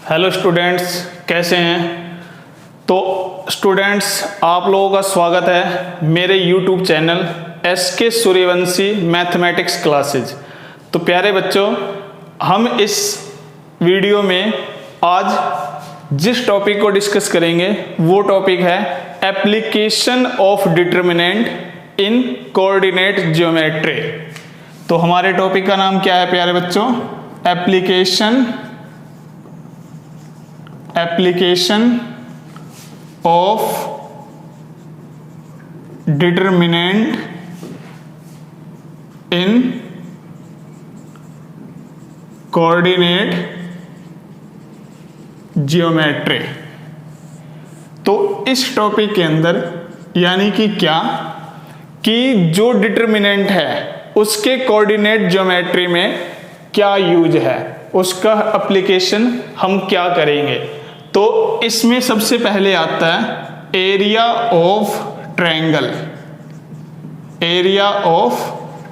Hello students, कैसे हैं। तो स्टूडेंट्स, आप लोगों का स्वागत है मेरे YouTube channel SK Suryavanshi mathematics classes. तो प्यारे बच्चों, हम इस वीडियो में आज जिस टॉपिक को डिस्कस करेंगे वो टॉपिक है application of determinant in coordinate geometry. तो हमारे टॉपिक का नाम क्या है प्यारे बच्चों? Application of determinant in coordinate geometry. तो इस टॉपिक के अंदर यानी कि क्या कि जो डिटर्मिनेंट है उसके कोऑर्डिनेट ज्योमेट्री में क्या यूज है, उसका एप्लीकेशन हम क्या करेंगे। तो इसमें सबसे पहले आता है एरिया ऑफ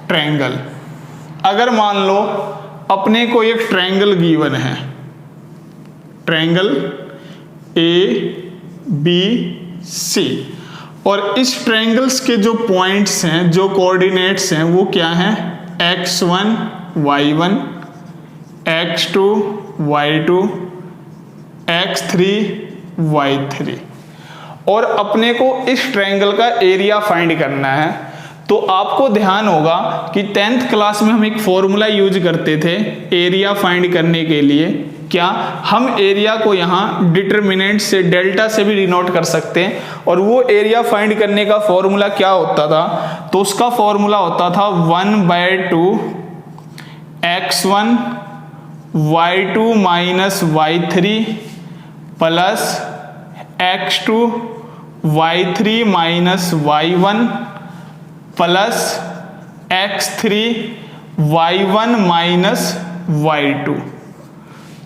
ट्रायंगल। अगर मान लो अपने को एक ट्रायंगल गिवन है, ट्रायंगल ABC, और इस ट्रायंगल्स के जो पॉइंट्स हैं, जो कोऑर्डिनेट्स हैं, वो क्या हैं? x1 y1, x2 y2, x3 y3। और अपने को इस ट्रायंगल का एरिया फाइंड करना है। तो आपको ध्यान होगा कि 10th क्लास में हम एक फॉर्मूला यूज करते थे एरिया फाइंड करने के लिए। क्या हम एरिया को यहाँ डिटर्मिनेंट से डेल्टा से भी डिनोट कर सकते हैं। और वो एरिया फाइंड करने का फॉर्मूला क्या होता था? तो उसका फॉर्मूला होता था 1/2 x1 y2 minus y3 plus x2 y3 minus y1 plus x3 y1 minus y2।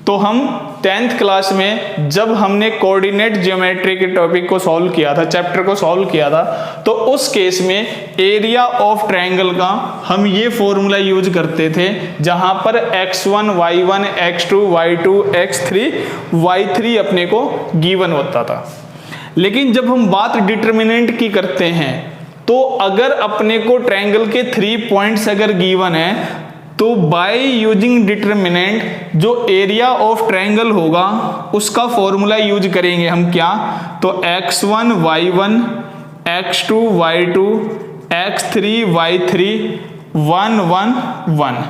तो हम 10th क्लास में जब हमने कोऑर्डिनेट ज्योमेट्री के टॉपिक को सॉल्व किया था, चैप्टर को सॉल्व किया था, तो उस केस में एरिया ऑफ ट्रायंगल का हम ये फॉर्मूला यूज करते थे, जहां पर x1 y1 x2 y2 x3 y3 अपने को गिवन होता था। लेकिन जब हम बात डिटर्मिनेंट की करते हैं, तो अगर अपने को ट्रायंगल के 3 पॉइंट्स अगर गिवन है, तो बाय यूजिंग डिटर्मिनेंट जो एरिया ऑफ ट्रायंगल होगा उसका फॉर्मूला यूज करेंगे हम। क्या? तो x1 y1 x2 y2 x3 y3 1 1 1।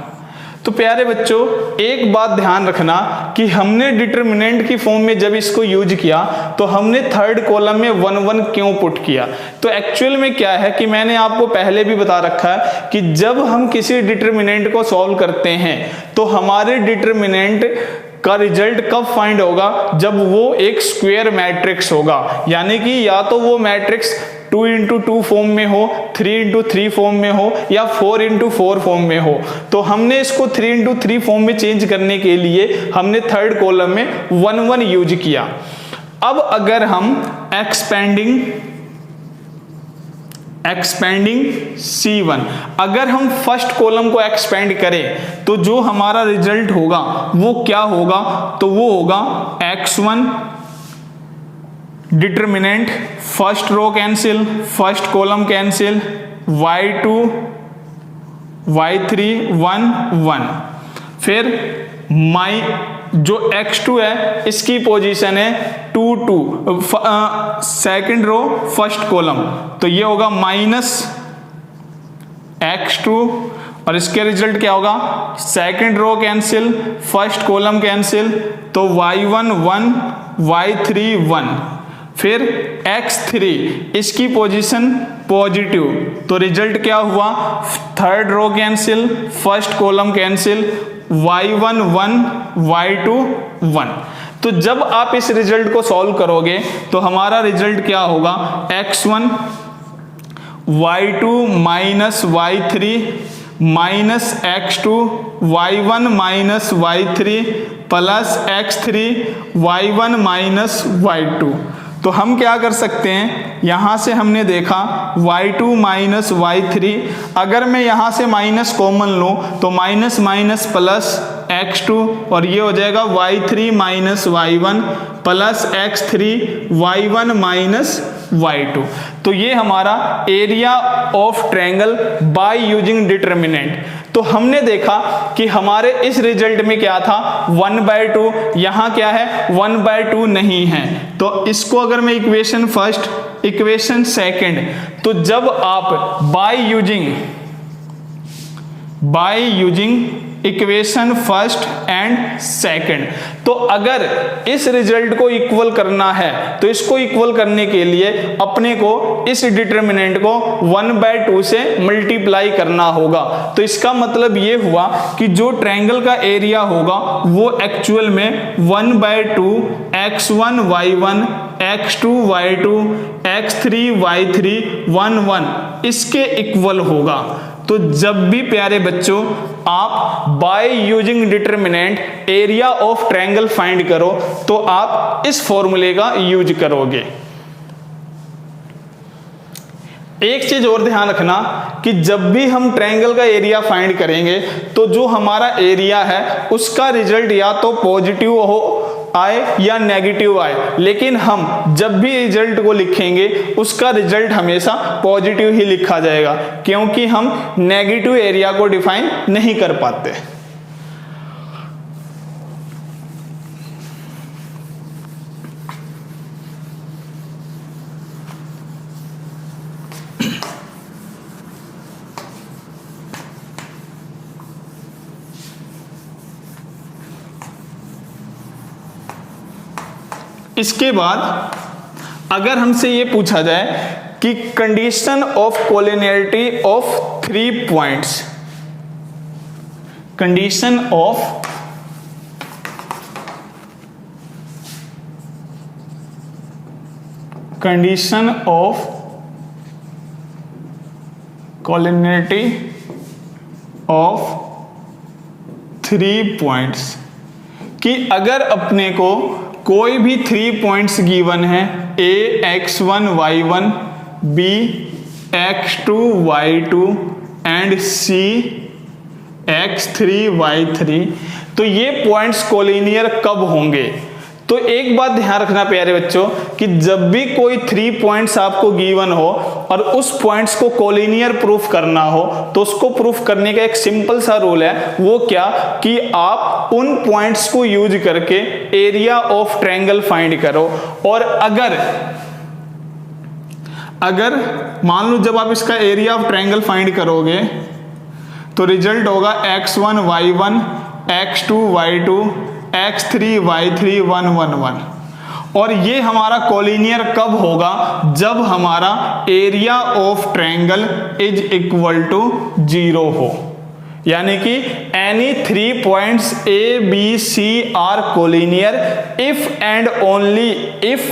तो प्यारे बच्चों, एक बात ध्यान रखना कि हमने डिटर्मिनेंट की फॉर्म में जब इसको यूज किया तो हमने थर्ड कॉलम में 1 1 क्यों पुट किया? तो एक्चुअल में क्या है कि मैंने आपको पहले भी बता रखा है कि जब हम किसी डिटर्मिनेंट को सॉल्व करते हैं तो हमारे डिटर्मिनेंट का रिजल्ट कब फाइंड होगा? जब वो एक स्क्वायर मैट्रिक्स होगा, यानी कि या तो वो मैट्रिक्स 2x2 फॉर्म में हो, 3x3 फॉर्म में हो, या 4x4 फॉर्म में हो। तो हमने इसको 3x3 फॉर्म में चेंज करने के लिए हमने थर्ड कॉलम में 1 1 यूज किया। अब अगर हम एक्सपेंडिंग C1, अगर हम फर्स्ट कॉलम को एक्सपेंड करें तो जो हमारा रिजल्ट होगा वो क्या होगा? तो वो होगा x1 determinant, first row cancel, first column cancel, y2 y3 1 1। फिर जो x2 है इसकी पोजीशन है 2 2, सेकंड रो फर्स्ट कॉलम, तो ये होगा माइनस x2। और इसके रिजल्ट क्या होगा? Second row cancel, first column cancel, तो y1 1 y3 1। फिर x3 इसकी पोजीशन पॉजिटिव, तो रिजल्ट क्या हुआ? Third row cancel, first column cancel, y1 1 y2 1। तो जब आप इस रिजल्ट को सॉल्व करोगे तो हमारा रिजल्ट क्या होगा? x1 y2 minus y3 minus x2 y1 minus y3 plus x3 y1 minus y2। तो हम क्या कर सकते हैं, यहां से हमने देखा y2 माइनस y3, अगर मैं यहां से माइनस कॉमन लूं तो माइनस माइनस प्लस x2 और ये हो जाएगा y3 minus y1 plus x3 y1 minus y2। तो ये हमारा area of triangle by using determinant. तो हमने देखा कि हमारे इस रिजल्ट में क्या था 1/2, यहां क्या है 1/2 नहीं है। तो इसको अगर मैं इक्वेशन फर्स्ट इक्वेशन सेकंड, तो जब आप by using equation first and second, तो अगर इस रिजल्ट को इक्वल करना है तो इसको इक्वल करने के लिए अपने को इस डिटर्मिनेंट को 1/2 से मल्टीप्लाई करना होगा। तो इसका मतलब ये हुआ कि जो ट्रायंगल का एरिया होगा वो एक्चुअल में 1/2 x1 y1 x2 y2 x3 y3 1 1 इसके इक्वल होगा। तो जब भी प्यारे बच्चों आप by using determinant area of triangle find करो तो आप इस फॉर्मूले का यूज करोगे। एक चीज और ध्यान रखना कि जब भी हम ट्रायंगल का एरिया फाइंड करेंगे तो जो हमारा एरिया है उसका रिजल्ट या तो पॉजिटिव हो आए या नेगेटिव आए, लेकिन हम जब भी रिजल्ट को लिखेंगे उसका रिजल्ट हमेशा पॉजिटिव ही लिखा जाएगा, क्योंकि हम नेगेटिव एरिया को डिफाइन नहीं कर पाते। इसके बाद अगर हमसे ये पूछा जाए कि condition of collinearity of 3 points, condition of collinearity of 3 points, कि अगर अपने को कोई भी 3 पॉइंट्स गिवन है a x1 y1 b x2 y2 and c x3 y3, तो ये पॉइंट्स कोलिनियर कब होंगे? तो एक बात ध्यान रखना प्यारे बच्चों कि जब भी कोई 3 पॉइंट्स आपको गिवन हो और उस पॉइंट्स को कोलिनियर प्रूफ करना हो तो उसको प्रूफ करने का एक सिंपल सा रूल है, वो क्या कि आप उन पॉइंट्स को यूज करके एरिया ऑफ ट्रायंगल फाइंड करो। और अगर मान लो जब आप इसका एरिया ऑफ ट्रायंगल फाइंड करोगे तो रिजल्ट होगा x1 y1 x2 y2 x3 y3 1 1 1, और ये हमारा कोलिनियर कब होगा? जब हमारा area of triangle is equal to 0 हो, यानी कि any 3 points A B C are collinear if and only if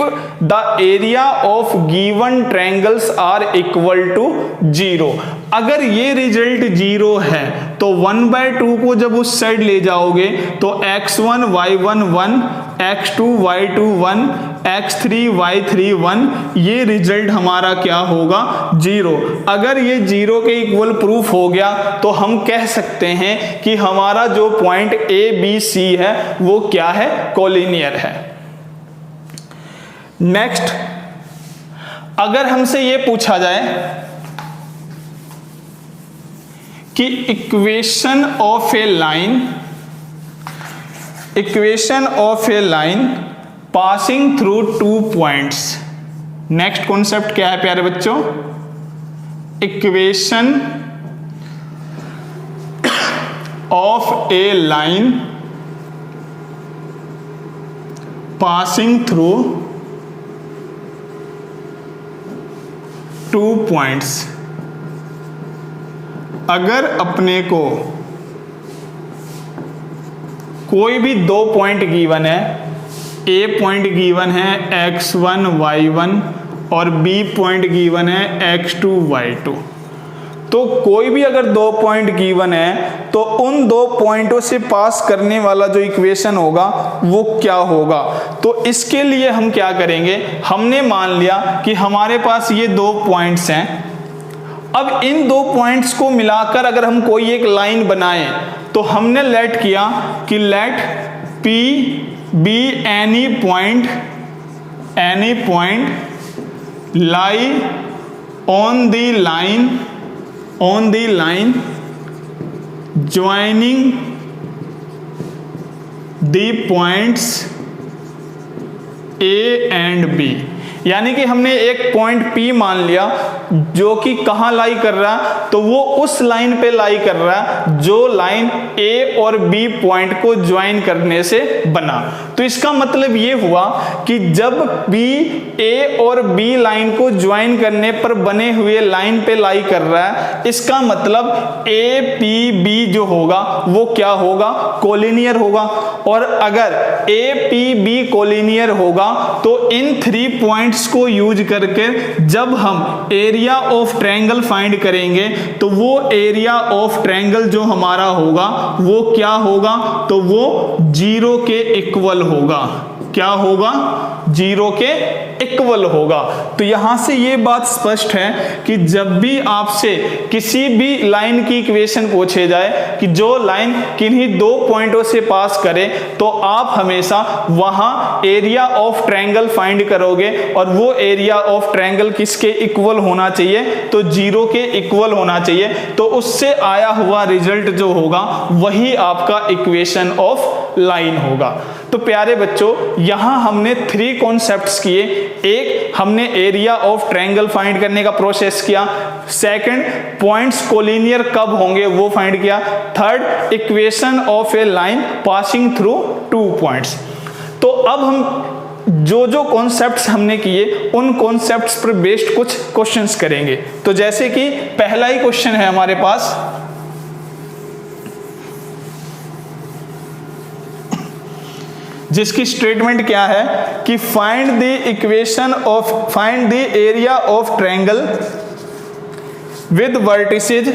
the area of given triangles are equal to 0। अगर ये रिजल्ट 0 है तो 1/2 को जब उस साइड ले जाओगे तो x1 y1 1 x2 y2 1 x3 y3 1, ये रिजल्ट हमारा क्या होगा 0। अगर ये 0 के इक्वल प्रूफ हो गया तो हम कह सकते हैं कि हमारा जो पॉइंट A B C है वो क्या है? कोलिनियर है। नेक्स्ट, अगर हमसे ये पूछा जाए कि equation of A line passing through 2 points, next concept क्या है प्यारे बच्चों? Equation of A line passing through 2 points. अगर अपने को कोई भी 2 पॉइंट गिवन है, A पॉइंट गिवन है x1 y1 और B पॉइंट गिवन है x2 y2, तो कोई भी अगर 2 पॉइंट गिवन है तो उन 2 पॉइंटों से पास करने वाला जो इक्वेशन होगा वो क्या होगा? तो इसके लिए हम क्या करेंगे, हमने मान लिया कि हमारे पास ये 2 पॉइंट्स हैं। अब इन 2 पॉइंट्स को मिलाकर अगर हम कोई एक लाइन बनाएं तो हमने लेट किया कि late P be any point lie on the line joining the points A and B। यानी कि हमने एक पॉइंट P मान लिया जो कि कहाँ लाई कर रहा है, तो वो उस लाइन पे लाई कर रहा है जो लाइन A और B पॉइंट को ज्वाइन करने से बना। तो इसका मतलब ये हुआ कि जब B A और B लाइन को ज्वाइन करने पर बने हुए लाइन पे लाई कर रहा है, इसका मतलब A P B जो होगा वो क्या होगा, कोलिनियर होगा। और अगर A P B कोलिनियर होगा तो इन 3 पॉइंट्स को यूज करके जब हम एरिया ऑफ ट्रायंगल फाइंड करेंगे तो वो एरिया ऑफ ट्रायंगल जो हमारा होगा वो क्या होगा, तो वो 0 के इक्वल होगा। क्या होगा, 0 के इक्वल होगा। तो यहां से ये बात स्पष्ट है कि जब भी आपसे किसी भी लाइन की इक्वेशन पूछे जाए कि जो लाइन किन्हीं 2 पॉइंटों से पास करे, तो आप हमेशा वहां एरिया ऑफ ट्रायंगल फाइंड करोगे और वो एरिया ऑफ ट्रायंगल किसके इक्वल होना चाहिए, तो 0 के इक्वल होना चाहिए। तो उससे आया हुआ रिजल्ट जो होगा वही आपका इक्वेशन ऑफ लाइन होगा। तो प्यारे बच्चों, यहां हमने 3 कॉन्सेप्ट्स किए। एक, हमने एरिया ऑफ ट्रायंगल फाइंड करने का प्रोसेस किया। सेकंड, पॉइंट्स कोलिनियर कब होंगे वो फाइंड किया। Third, equation of A line passing through 2 points. तो अब हम जो कॉन्सेप्ट्स हमने किए उन कॉन्सेप्ट्स पर बेस्ड कुछ क्वेश्चंस करेंगे। तो जैसे कि पहला ही क्वेश्चन है हमारे पास, जिसकी स्टेटमेंट क्या है कि find the area of triangle with vertices.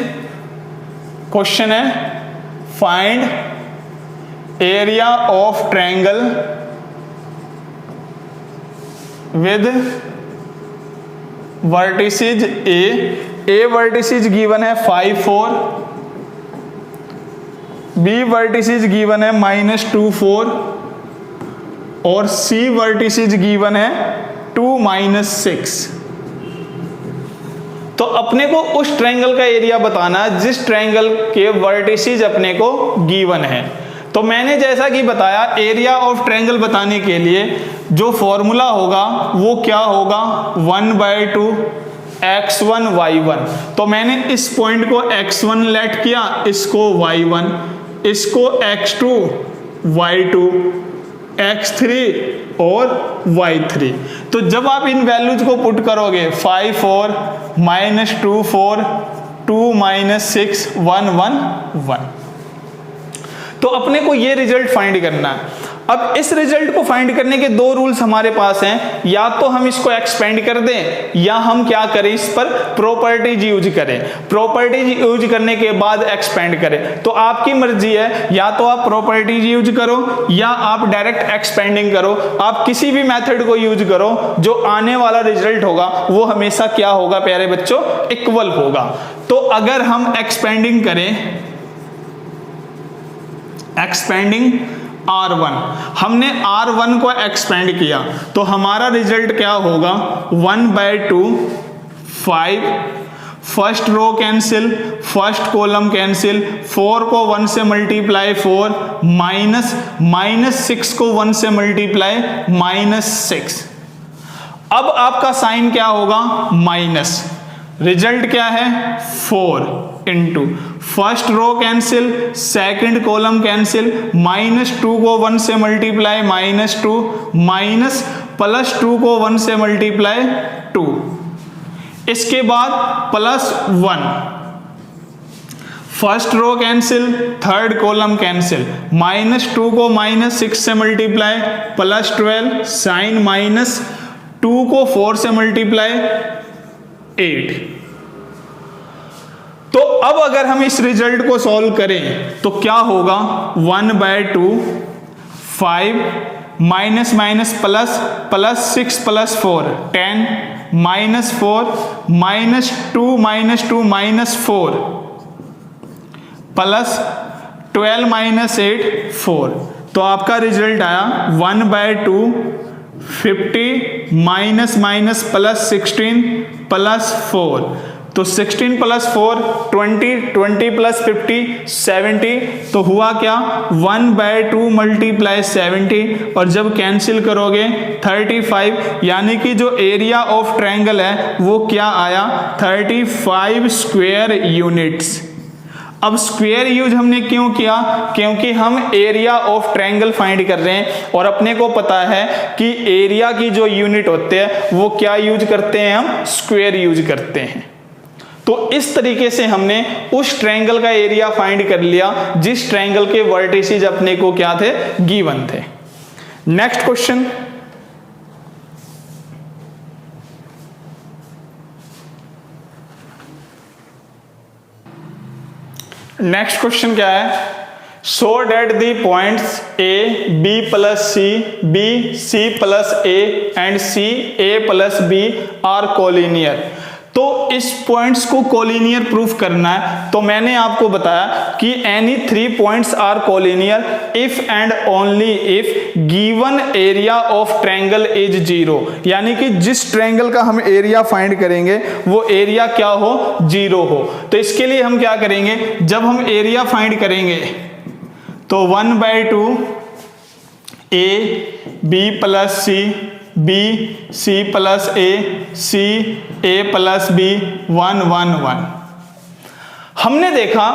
Question है find area of triangle with vertices A vertices given है 5 4, बी वर्टिसेज गिवन है -2 4 और C वर्टिसेज गिवन है 2 6। तो अपने को उस ट्रायंगल का एरिया बताना है जिस ट्रायंगल के वर्टिसेज अपने को गिवन है। तो मैंने जैसा कि बताया, एरिया ऑफ ट्रायंगल बताने के लिए जो फॉर्मूला होगा वो क्या होगा, 1/2 x1 y1। तो मैंने इस पॉइंट को x1 लेट किया, इसको y1, इसको x2 y2, x3 और y3। तो जब आप इन वैल्यूज को पुट करोगे 5 4 -2 4 2 6 1 1 1, तो अपने को ये रिजल्ट फाइंड करना है। अब इस रिजल्ट को फाइंड करने के 2 रूल्स हमारे पास हैं, या तो हम इसको एक्सपेंड कर दें या हम क्या करें, इस पर प्रॉपर्टीज यूज करें। प्रॉपर्टीज यूज करने के बाद एक्सपेंड करें। तो आपकी मर्जी है, या तो आप प्रॉपर्टीज यूज करो या आप डायरेक्ट एक्सपेंडिंग करो। आप किसी भी मेथड को यूज करो, जो आने वाला रिजल्ट होगा वो हमेशा क्या होगा प्यारे बच्चों, इक्वल होगा। तो अगर हम एक्सपेंडिंग करें, एक्सपेंडिंग R1, हमने R1 को एक्सपेंड किया तो हमारा रिजल्ट क्या होगा, 1/2 5, first row cancel, first column cancel, 4 को 1 से मल्टीप्लाई 4, -6 को 1 से मल्टीप्लाई -6। अब आपका साइन क्या होगा, माइनस। रिजल्ट क्या है, 4 into first row cancel, second column cancel, -2 को 1 से मल्टीप्लाई -2, माइनस +2 को 1 से मल्टीप्लाई 2, इसके बाद +1, first row cancel, third column cancel, -2 को -6 से मल्टीप्लाई +12, साइन -2 को 4 से मल्टीप्लाई 8। तो अब अगर हम इस रिजल्ट को सॉल्व करें तो क्या होगा, 1/2 5 माइनस माइनस प्लस, +6 + 4 10, -4 -2 -2 -4 +2 12 माइनस 8 4, तो आपका रिजल्ट आया 1/2 50 माइनस माइनस प्लस 16 प्लस 4, तो 16 प्लस 4 20, 20 प्लस 50 70, तो हुआ क्या 1/2 मल्टीप्लाई 70, और जब कैंसिल करोगे 35, यानी कि जो एरिया ऑफ ट्रायंगल है वो क्या आया 35 स्क्वायर यूनिट्स। अब स्क्वायर यूज हमने क्यों किया, क्योंकि हम एरिया ऑफ ट्रायंगल फाइंड कर रहे हैं और अपने को पता है कि एरिया की जो यूनिट होते हैं वो क्या यूज करते हैं, हम स्क्वायर यूज करते हैं। तो इस तरीके से हमने उस ट्रायंगल का एरिया फाइंड कर लिया जिस ट्रायंगल के वर्टिसेस अपने को क्या थे, गिवन थे। नेक्स्ट क्वेश्चन, नेक्स्ट क्वेश्चन क्या है, show that the points A B plus C, B C plus A and C A plus B are collinear. तो इस पॉइंट्स को कोलिनियर प्रूफ करना है, तो मैंने आपको बताया कि any 3 points are collinear if and only if given area of triangle is 0, यानी कि जिस ट्रायंगल का हम एरिया फाइंड करेंगे वो एरिया क्या हो, 0 हो। तो इसके लिए हम क्या करेंगे, जब हम एरिया फाइंड करेंगे तो 1/2 A B plus C, B C plus A, C A plus B 1 1 1। हमने देखा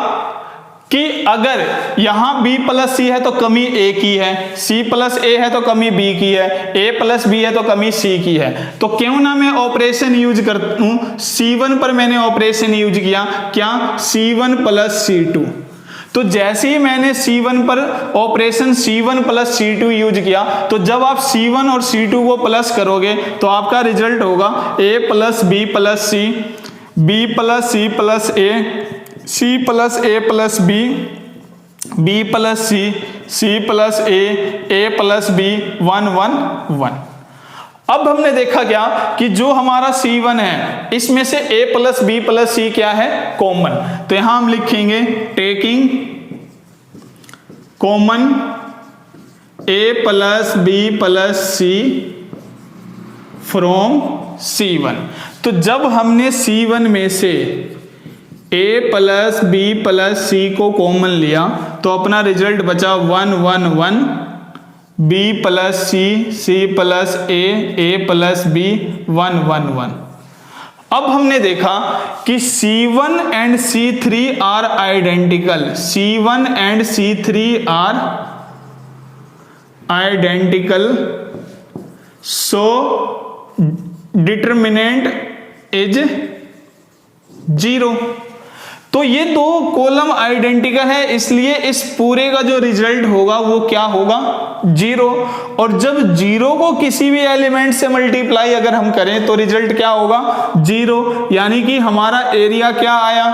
कि अगर यहां b प्लस सी है तो कमी a की है, c प्लस a है तो कमी b की है, a प्लस b है तो कमी c की है। तो क्यों ना मैं ऑपरेशन यूज करता हूं, c1 पर मैंने ऑपरेशन यूज किया, क्या c1 प्लस c2। तो जैसे ही मैंने C1 पर operation C1 plus C2 use किया, तो जब आप C1 और C2 को प्लस करोगे तो आपका रिजल्ट होगा A plus B plus C, B plus C plus A, C plus A plus B, B plus C, C plus A, A plus B 1 1 1। अब हमने देखा क्या कि जो हमारा C1 है इसमें से A plus B plus C क्या है, कॉमन। तो यहां हम लिखेंगे taking common A plus B plus C from C1। तो जब हमने C1 में से A plus B plus C को कॉमन लिया तो अपना रिजल्ट बचा 1 1 1, B plus C, C plus A plus B 1 1 1। अब हमने देखा कि C1 and C3 are identical, C1 and C3 are identical, so determinant is 0। तो ये दो कॉलम आइडेंटिकल है, इसलिए इस पूरे का जो रिजल्ट होगा वो क्या होगा, 0। और जब 0 को किसी भी एलिमेंट से मल्टीप्लाई अगर हम करें तो रिजल्ट क्या होगा, 0, यानी कि हमारा एरिया क्या आया,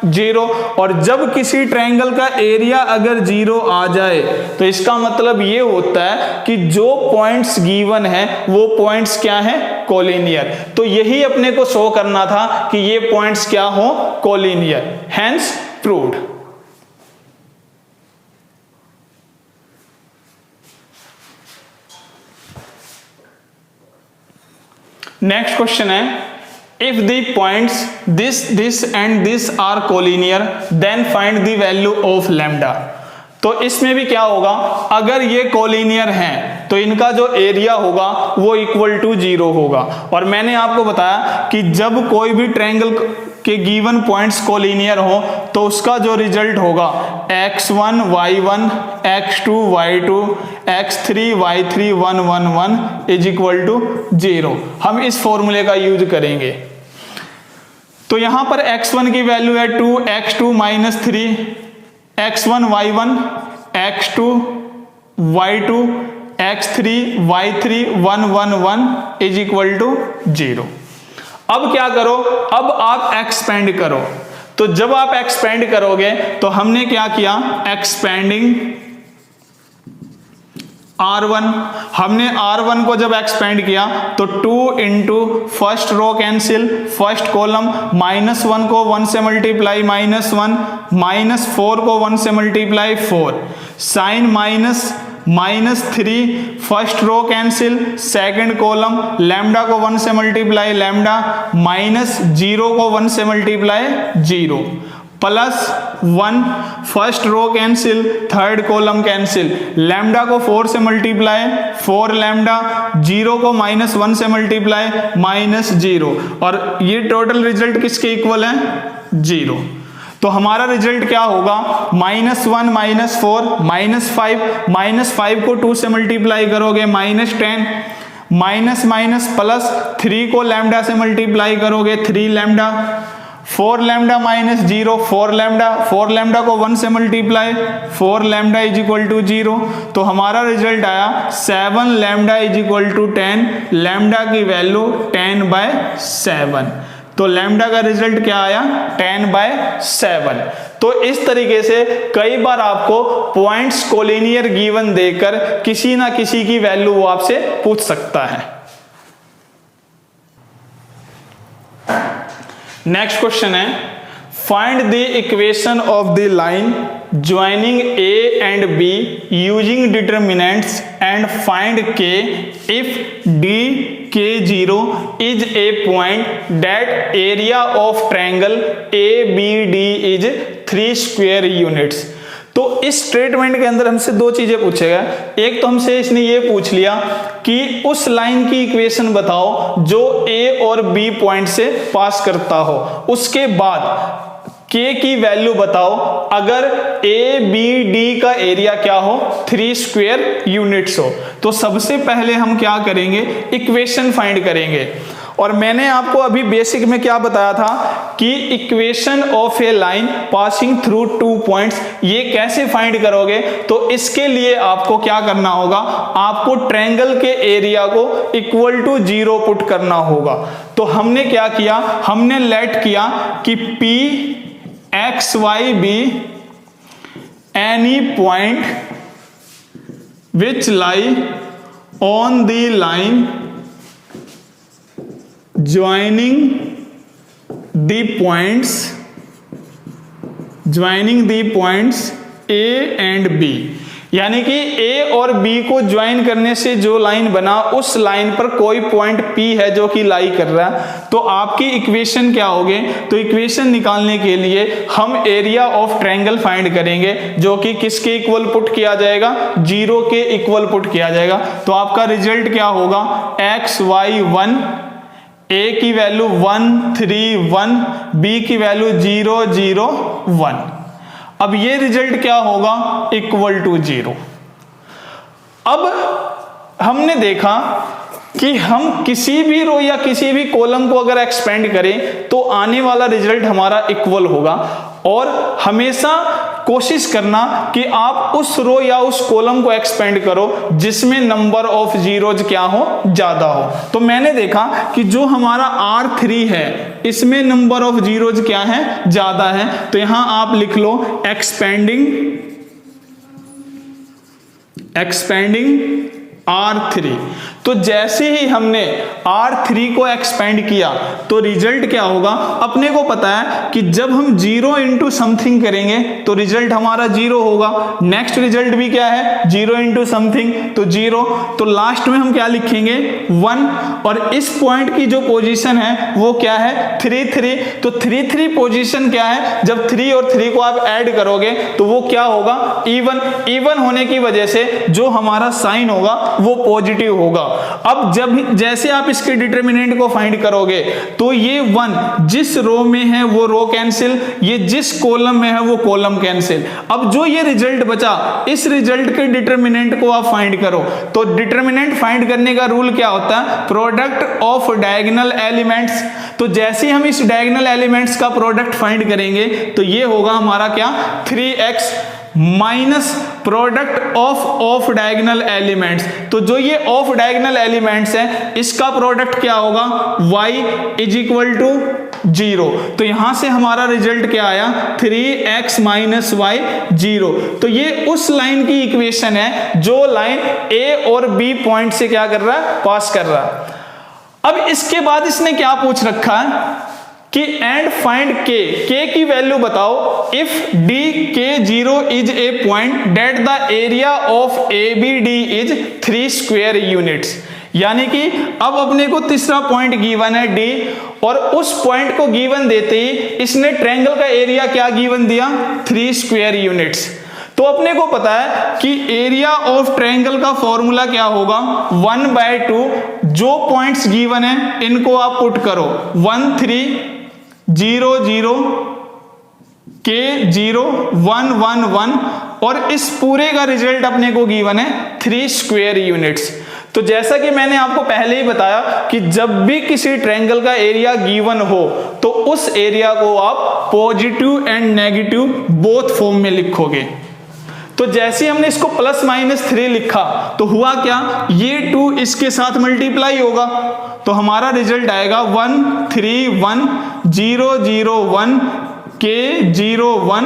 0। और जब किसी ट्रायंगल का एरिया अगर 0 आ जाए तो इसका मतलब ये होता है कि जो पॉइंट्स गिवन है वो पॉइंट्स क्या है, कोलिनियर। तो यही अपने को शो करना था कि ये पॉइंट्स क्या हो, collinear, hence proved। Next question है, if the points this and this are collinear then find the value of lambda. तो इसमें भी क्या होगा, अगर ये कोलिनियर हैं तो इनका जो एरिया होगा वो इक्वल टू 0 होगा। और मैंने आपको बताया कि जब कोई भी ट्रायंगल के गिवन पॉइंट्स कोलिनियर हो तो उसका जो रिजल्ट होगा x1 y1 x2 y2 x3 y3 1 1 1 is equal to 0। हम इस फॉर्मूले का यूज करेंगे। तो यहां पर x1 की वैल्यू है 2, x2 minus 3, x1 y1 x2 y2 x3 y3 1 1 1 is equal to 0। अब क्या करो, अब आप एक्सपेंड करो। तो जब आप एक्सपेंड करोगे तो हमने क्या किया, एक्सपेंडिंग R1, हमने R1 को जब एक्सपेंड किया तो 2 into first row cancel, first column, -1 को 1 से मल्टीप्लाई -1, -4 को 1 से multiply 4, sign -3 first row cancel, second column, lambda को 1 से मल्टीप्लाई लैम्डा, -0 को 1 से multiply 0, +1 first row cancel, third column cancel, lambda को 4 से मल्टीप्लाई 4 लैम्डा, 0 को -1 से मल्टीप्लाई -0, और ये टोटल रिजल्ट किसके इक्वल है? 0। तो हमारा रिजल्ट क्या होगा? -1 -4 -5 को 2 से मल्टीप्लाई करोगे -10, माइनस प्लस 3 को लैम्डा से मल्टीप्लाई करोगे 3 लैम्डा, 4 लैम्डा -0 4 लैम्डा को 1 से multiply 4 lambda is equal to 0। तो हमारा रिजल्ट आया 7 lambda is equal to 10, lambda की वैल्यू 10/7। तो लैम्डा का रिजल्ट क्या आया? 10/7। तो इस तरीके से कई बार आपको पॉइंट्स कोलिनियर गिवन देकर किसी ना किसी की वैल्यू वो आपसे पूछ सकता है। नेक्स्ट क्वेश्चन है, find the equation of the line joining A and B using determinants and find K if D K0 is a point that area of triangle ABD is 3 square units। तो इस statement के अंदर हमसे दो चीजें पूछेगा। एक तो हमसे इसने ये पूछ लिया कि उस लाइन की इक्वेशन बताओ जो A और B पॉइंट से पास करता हो, उसके बाद K की वैल्यू बताओ अगर ABD का एरिया क्या हो? 3 स्क्वायर यूनिट्स हो। तो सबसे पहले हम क्या करेंगे? इक्वेशन फाइंड करेंगे। और मैंने आपको अभी बेसिक में क्या बताया था कि equation of A line passing through 2 points, ये कैसे फाइंड करोगे? तो इसके लिए आपको क्या करना होगा? आपको ट्रायंगल के एरिया को इक्वल टू 0 पुट करना होगा। तो हमने क्या किया? हमने लेट किया कि P X Y B any point which lie on the line joining the points A and B, यानी कि A और B को ज्वाइन करने से जो लाइन बना उस लाइन पर कोई पॉइंट P है जो कि लाई कर रहा है। तो आपकी इक्वेशन क्या होगी? तो इक्वेशन निकालने के लिए हम एरिया ऑफ ट्रायंगल फाइंड करेंगे जो कि किसके इक्वल पुट किया जाएगा? 0 के इक्वल पुट किया जाएगा। तो आपका रिजल्ट क्या होगा? x y 1, A की वैल्यू 1 3 1, B की वैल्यू 0 0 1। अब ये रिजल्ट क्या होगा? Equal to 0। अब हमने देखा कि हम किसी भी रो या किसी भी कॉलम को अगर एक्सपेंड करें तो आने वाला रिजल्ट हमारा इक्वल होगा। और हमेशा कोशिश करना कि आप उस रो या उस कॉलम को एक्सपेंड करो जिसमें नंबर ऑफ जीरोज क्या हो? ज्यादा हो। तो मैंने देखा कि जो हमारा R3 है इसमें नंबर ऑफ जीरोज क्या है? ज्यादा है। तो यहां आप लिख लो एक्सपेंडिंग R3। तो जैसे ही हमने R3 को एक्सपेंड किया तो रिजल्ट क्या होगा? अपने को पता है कि जब हम 0 इंटू समथिंग करेंगे तो रिजल्ट हमारा 0 होगा। नेक्स्ट रिजल्ट भी क्या है? 0 इंटू समथिंग तो 0। तो लास्ट में हम क्या लिखेंगे? 1। और इस पॉइंट की जो पोजीशन है वो क्या है? 3 3। तो 3 3 पोजीशन क्या है? जब 3 और 3 को आप ऐड करोगे तो वो क्या होगा? इवन होने की वजह से जो हमारा साइन होगा वो पॉजिटिव होगा। अब जैसे आप इसके डिटर्मिनेंट को फाइंड करोगे तो ये 1 जिस रो में है वो रो कैंसिल, ये जिस कॉलम में है वो कॉलम कैंसिल। अब जो ये रिजल्ट बचा इस रिजल्ट के डिटर्मिनेंट को आप फाइंड करो। तो डिटर्मिनेंट फाइंड करने का रूल क्या होता है? Product of diagonal elements. तो जैसे हम इस डायगोनल एलिमेंट्स का प्रोडक्ट फाइंड करेंगे तो ये होगा हमारा क्या? 3x minus product of diagonal elements. तो जो ये ऑफ डायगोनल एलिमेंट्स है इसका प्रोडक्ट क्या होगा? y is equal to 0। तो यहां से हमारा रिजल्ट क्या आया 3x माइनस वाई 0। तो ये उस लाइन की इक्वेशन है जो लाइन A और B पॉइंट से क्या कर रहा है, पास कर रहा है। अब इसके बाद इसने क्या पूछ रखा है कि एंड फाइंड k की वैल्यू बताओ if DK0 is a point that the area of ABD is 3 square units. यानी कि अब अपने को तीसरा पॉइंट गिवन है D, और उस पॉइंट को गिवन देते ही इसने ट्रायंगल का एरिया क्या गिवन दिया 3 स्क्वायर यूनिट्स। तो अपने को पता है कि एरिया ऑफ ट्रायंगल का फॉर्मूला क्या होगा 1/2। जो पॉइंट्स गिवन है इनको आप पुट करो 1 3 0 0 K 0 1 1 1, और इस पूरे का रिजल्ट अपने को गिवन है 3 स्क्वायर यूनिट्स। तो जैसा कि मैंने आपको पहले ही बताया कि जब भी किसी ट्रायंगल का एरिया गिवन हो तो उस एरिया को आप positive and negative both form में लिखोगे। तो जैसे ही हमने इसको +-3 लिखा तो हुआ क्या, ये 2 इसके साथ मल्टीप्लाई होगा, तो हमारा रिजल्ट आएगा 1 3 1 0 0 1 K 0 1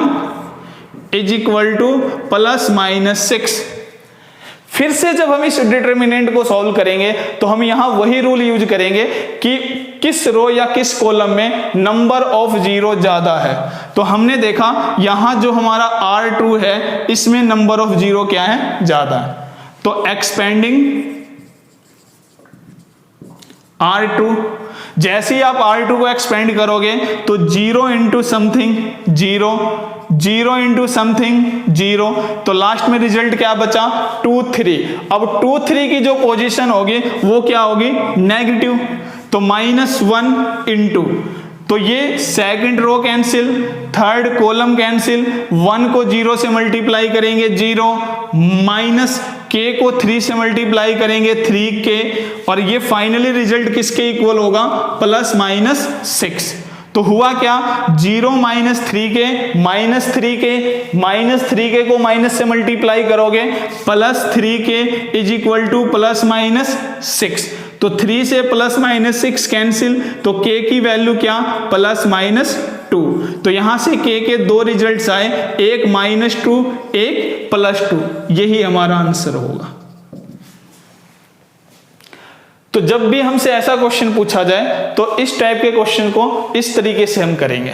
इज इक्वल टू +-6। फिर से जब हम इस डिटर्मिनेंट को सॉल्व करेंगे तो हम यहां वही रूल यूज करेंगे कि किस रो या किस कॉलम में नंबर ऑफ जीरो ज्यादा है। तो हमने देखा यहां जो हमारा R2 है इसमें नंबर ऑफ जीरो क्या है, ज्यादा है। तो एक्सपेंडिंग R2, जैसे ही आप R2 को एक्सपेंड करोगे तो 0 इंटू समथिंग 0, 0 इंटू समथिंग 0, तो लास्ट में रिजल्ट क्या बचा 2 3। अब 2 3 की जो पोजीशन होगी वो क्या होगी, नेगेटिव, तो -1 इंटू, तो ये second row cancel, third column cancel, 1 को 0 से मल्टीप्लाई करेंगे 0, माइनस k को 3 से मल्टीप्लाई करेंगे 3k, और ये फाइनली रिजल्ट किसके इक्वल होगा, +-6। तो हुआ क्या, 0 -3k -3k को माइनस से मल्टीप्लाई करोगे +3k इज इक्वल टू +-6। तो 3 से +-6 कैंसिल, तो k की वैल्यू क्या, +-2। तो यहां से k के 2 रिजल्ट्स आए, एक -2 एक +2, यही हमारा आंसर होगा। तो जब भी हमसे ऐसा क्वेश्चन पूछा जाए तो इस टाइप के क्वेश्चन को इस तरीके से हम करेंगे।